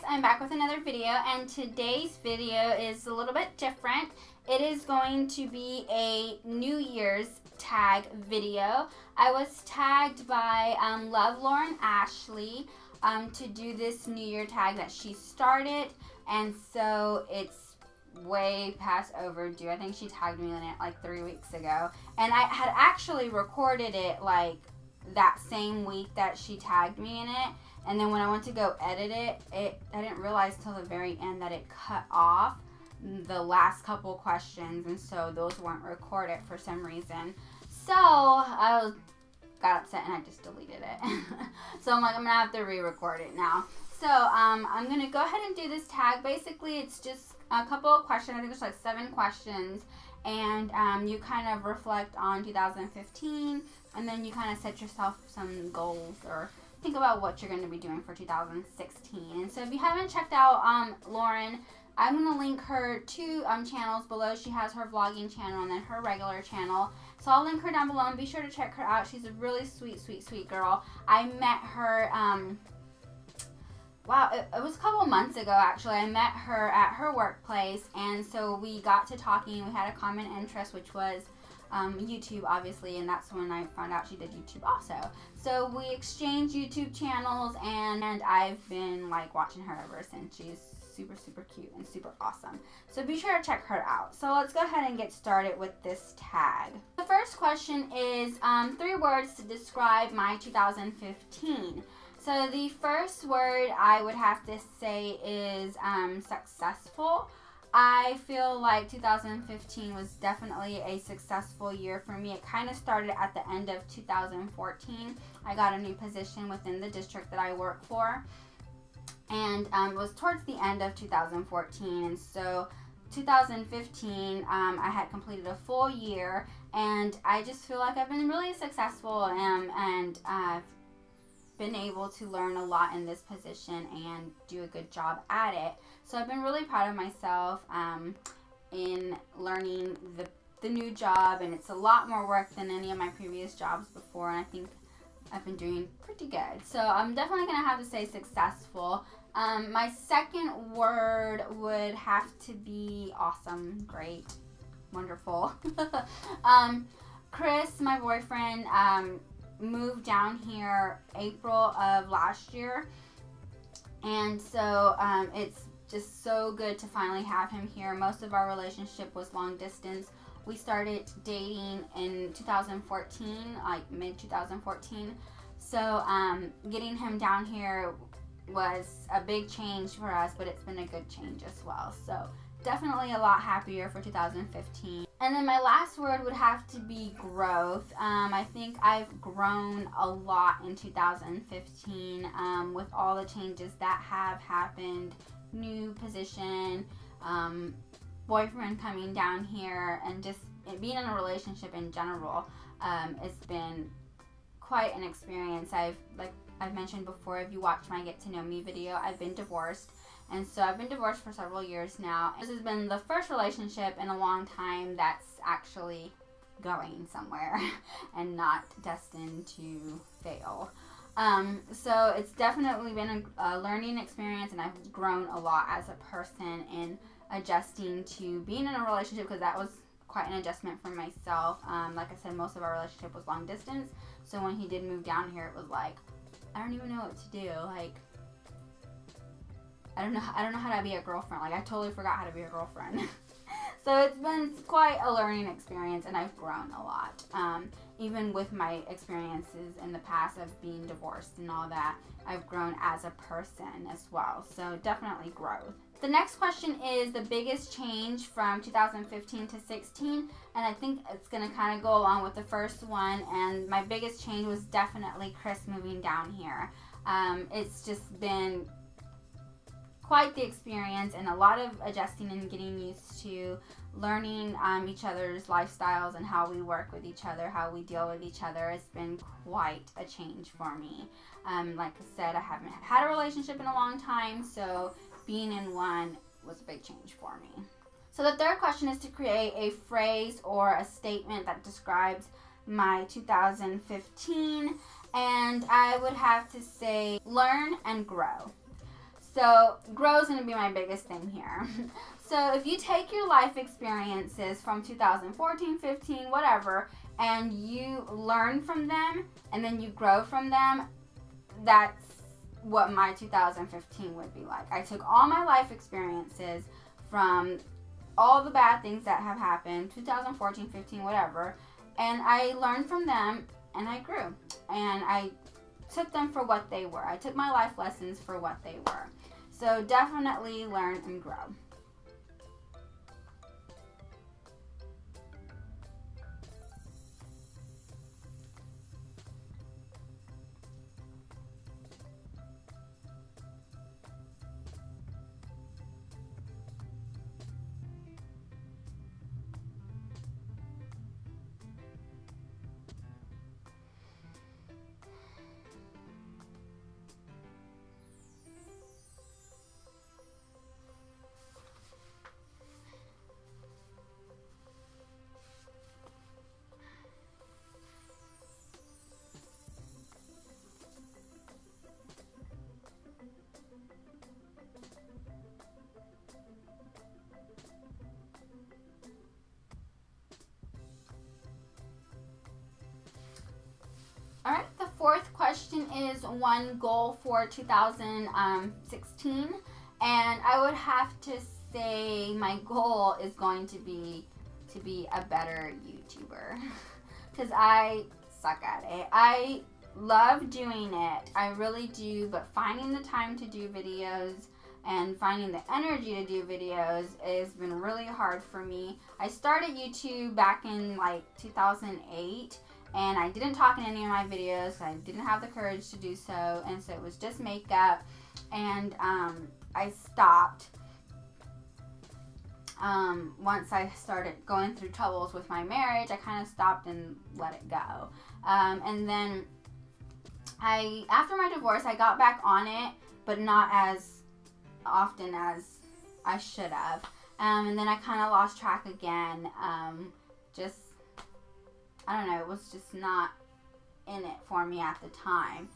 I'm back with another video, and today's video is a little bit different. It is going to be a New Year's tag video. I was tagged by Love Lauren Ashley to do this New Year tag that she started, and so it's way past overdue. I think she tagged me in it like 3 weeks ago, and I had actually recorded it like that same week that she tagged me in it. And then when I went to go edit it, I didn't realize till the very end that it cut off the last couple questions, and so those weren't recorded for some reason. So I got upset and I just deleted it. So I'm like, I'm gonna have to re-record it now. So I'm gonna go ahead and do this tag. Basically, it's just a couple of questions. I think there's like 7 questions, and you kind of reflect on 2015, and then you kind of set yourself some goals or think about what you're going to be doing for 2016. And so if you haven't checked out Lauren, I'm going to link her 2 channels below. She has her vlogging channel and then her regular channel. So I'll link her down below, and be sure to check her out. She's a really sweet girl. I met her, it was a couple months ago actually. I met her at her workplace, and so we got to talking. We had a common interest, which was YouTube, obviously, and that's when I found out she did YouTube also. So we exchanged YouTube channels, and I've been like watching her ever since. She's super cute and super awesome. So be sure to check her out. So let's go ahead and get started with this tag. The first question is 3 words to describe my 2015. So the first word I would have to say is successful. I feel like 2015 was definitely a successful year for me. It kind of started at the end of 2014. I got a new position within the district that I work for, and it was towards the end of 2014. And so 2015, I had completed a full year, and I just feel like I've been really successful, and I've been able to learn a lot in this position and do a good job at it. So I've been really proud of myself in learning the new job, and it's a lot more work than any of my previous jobs before, and I think I've been doing pretty good. So I'm definitely going to have to say successful. My second word would have to be awesome, great, wonderful. Chris, my boyfriend, moved down here April of last year, and so it's just so good to finally have him here. Most of our relationship was long distance. We started dating in 2014, like mid 2014. So getting him down here was a big change for us, but it's been a good change as well. So definitely a lot happier for 2015. And then my last word would have to be growth. I think I've grown a lot in 2015 with all the changes that have happened. New position, boyfriend coming down here, and just being in a relationship in general. It's been quite an experience. I've mentioned before, if you watched my Get to Know Me video, I've been divorced. And so I've been divorced for several years now. This has been the first relationship in a long time that's actually going somewhere and not destined to fail. So it's definitely been a learning experience, and I've grown a lot as a person in adjusting to being in a relationship, because that was quite an adjustment for myself. Like I said, most of our relationship was long distance. So when he did move down here, it was like, I don't even know what to do. Like, I don't know how to be a girlfriend. Like, I totally forgot how to be a girlfriend. So it's been quite a learning experience, and I've grown a lot. Even with my experiences in the past of being divorced and all that, I've grown as a person as well. So definitely growth. The next question is the biggest change from 2015 to 16, and I think it's going to kind of go along with the first one. And my biggest change was definitely Chris moving down here. It's just been quite the experience, and a lot of adjusting and getting used to learning each other's lifestyles and how we work with each other, how we deal with each other. It's been quite a change for me. Like I said, I haven't had a relationship in a long time, so being in one was a big change for me. So the third question is to create a phrase or a statement that describes my 2015, and I would have to say learn and grow. So grow is going to be my biggest thing here. So if you take your life experiences from 2014, 15, whatever, and you learn from them and then you grow from them, that's what my 2015 would be like. I took all my life experiences from all the bad things that have happened, 2014, 15, whatever, and I learned from them and I grew. And I took them for what they were. I took my life lessons for what they were. So definitely learn and grow. All right, the fourth question is one goal for 2016, and I would have to say my goal is going to be a better YouTuber because I suck at it. I love doing it, I really do, but finding the time to do videos and finding the energy to do videos has been really hard for me. I started YouTube back in like 2008. And I didn't talk in any of my videos. I didn't have the courage to do so. And so it was just makeup. And I stopped once I started going through troubles with my marriage. I kind of stopped and let it go. And then after my divorce, I got back on it, but not as often as I should have. And then I kind of lost track again. I don't know, it was just not in it for me at the time.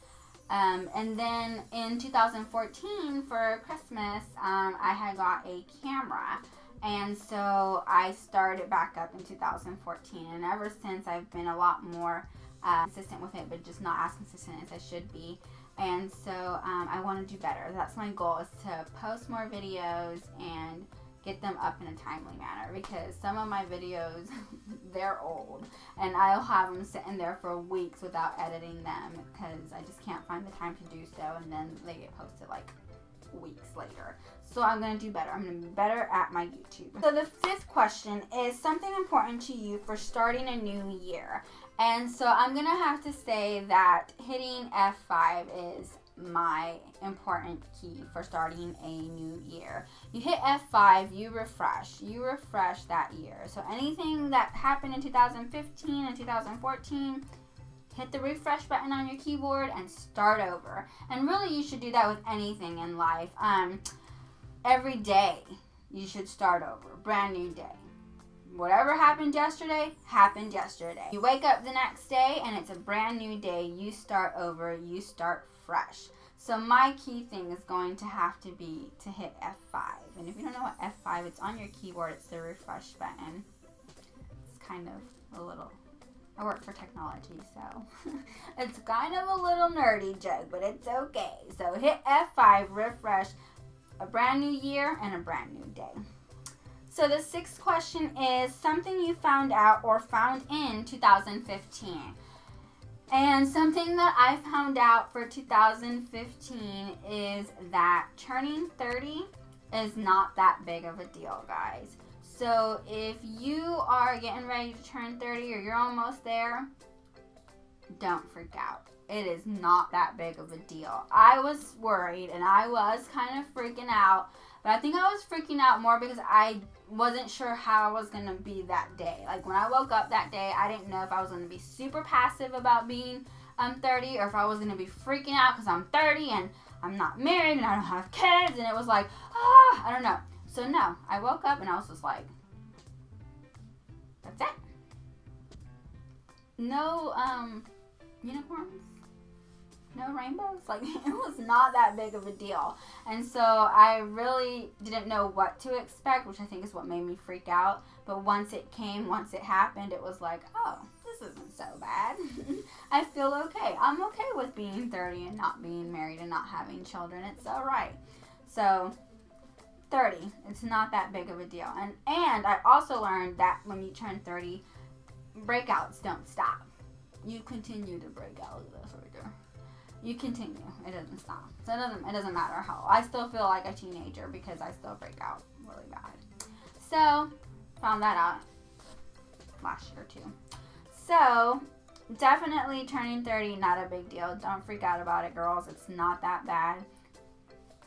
And then in 2014 for Christmas, I had got a camera. And so I started back up in 2014. And ever since, I've been a lot more consistent with it, but just not as consistent as I should be. And so I want to do better. That's my goal, is to post more videos and get them up in a timely manner, because some of my videos, they're old, and I'll have them sitting there for weeks without editing them because I just can't find the time to do so, and then they get posted like weeks later. So I'm going to do better. I'm going to be better at my YouTube. So the fifth question is something important to you for starting a new year. And so I'm going to have to say that hitting F5 is my important key for starting a new year. You hit F5, you refresh that year. So anything that happened in 2015 and 2014, hit the refresh button on your keyboard and start over. And really, you should do that with anything in life. Every day you should start over, brand new day. Whatever happened yesterday, happened yesterday. You wake up the next day and it's a brand new day. You start over, you start fresh. So my key thing is going to have to be to hit F5. And if you don't know what F5, it's on your keyboard. It's the refresh button. It's kind of a little, I work for technology, so it's kind of a little nerdy joke, but it's okay. So hit F5, refresh, a brand new year and a brand new day. So the sixth question is something you found out or found in 2015. And something that I found out for 2015 is that turning 30 is not that big of a deal, guys. So if you are getting ready to turn 30 or you're almost there, don't freak out. It is not that big of a deal. I was worried and I was kind of freaking out, but I think I was freaking out more because I wasn't sure how I was going to be that day. Like when I woke up that day, I didn't know if I was going to be super passive about being 30 or if I was going to be freaking out because I'm 30 and I'm not married and I don't have kids, and it was like, I don't know. So no, I woke up and I was just like, that's it. No unicorns. no rainbows. Like, it was not that big of a deal. And so I really didn't know what to expect, which I think is what made me freak out. But once it happened, it was like, oh, this isn't so bad. I feel okay. I'm okay with being 30 and not being married and not having children. It's all right. So 30, it's not that big of a deal. And I also learned that when you turn 30, breakouts don't stop. You continue to break out. That's right there. You continue. It doesn't stop. So it doesn't matter how. I still feel like a teenager because I still break out really bad. So found that out last year too. So definitely turning 30, not a big deal. Don't freak out about it, girls. It's not that bad.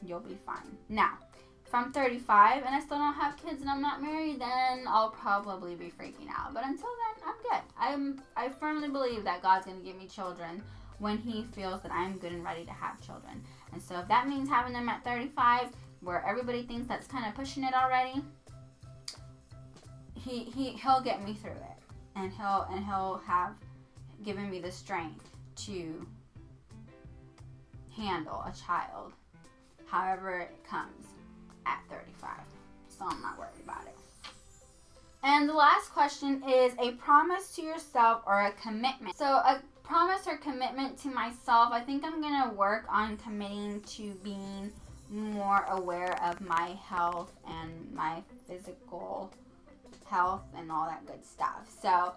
You'll be fine. Now, if I'm 35 and I still don't have kids and I'm not married, then I'll probably be freaking out. But until then, I'm good. I firmly believe that God's going to give me children when He feels that I'm good and ready to have children. And so if that means having them at 35, where everybody thinks that's kind of pushing it already, He'll get me through it. And He'll have given me the strength to handle a child however it comes at 35. So I'm not worried about it. And the last question is a promise to yourself or a commitment. So a promise or commitment to myself, I think I'm going to work on committing to being more aware of my health and my physical health and all that good stuff. So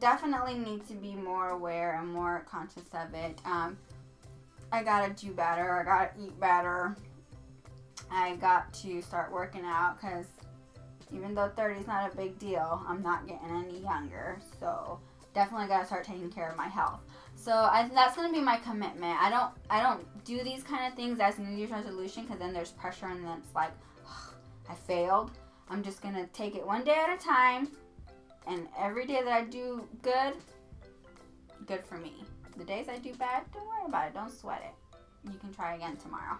definitely need to be more aware and more conscious of it. I gotta do better. I gotta eat better. I got to start working out because even though 30 is not a big deal, I'm not getting any younger. So definitely got to start taking care of my health. So that's going to be my commitment. I don't do these kind of things as New Year's resolution because then there's pressure and then it's like, oh, I failed. I'm just going to take it one day at a time. And every day that I do good for me. The days I do bad, don't worry about it. Don't sweat it. You can try again tomorrow.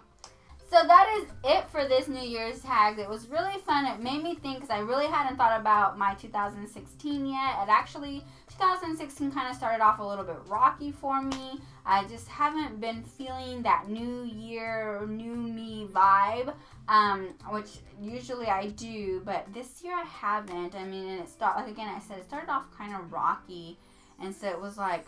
So that is it for this New Year's tag. It was really fun. It made me think because I really hadn't thought about my 2016 yet. 2016 kind of started off a little bit rocky for me. I just haven't been feeling that new year, new me vibe, which usually I do, but this year I haven't. I mean, and it started, like again, I said, it started off kind of rocky. And so it was like,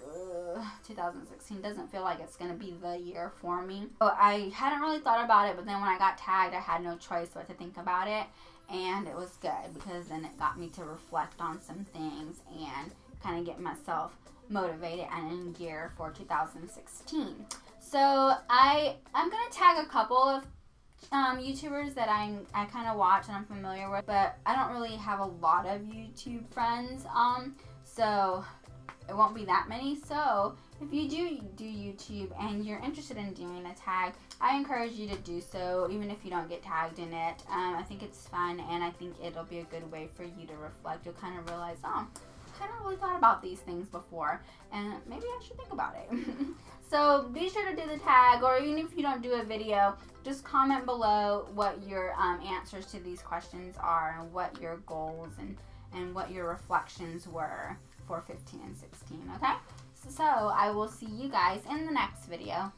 2016 doesn't feel like it's going to be the year for me. So I hadn't really thought about it, but then when I got tagged, I had no choice but to think about it. And it was good because then it got me to reflect on some things and kind of get myself motivated and in gear for 2016. So I'm going to tag a couple of YouTubers that I kind of watch and I'm familiar with, but I don't really have a lot of YouTube friends. So it won't be that many. So if you do YouTube and you're interested in doing a tag, I encourage you to do so, even if you don't get tagged in it. I think it's fun, and I think it'll be a good way for you to reflect. You'll kind of realize, oh, I hadn't really thought about these things before, and maybe I should think about it. So be sure to do the tag, or even if you don't do a video, just comment below what your answers to these questions are and what your goals and what your reflections were for 15 and 16, okay? So I will see you guys in the next video.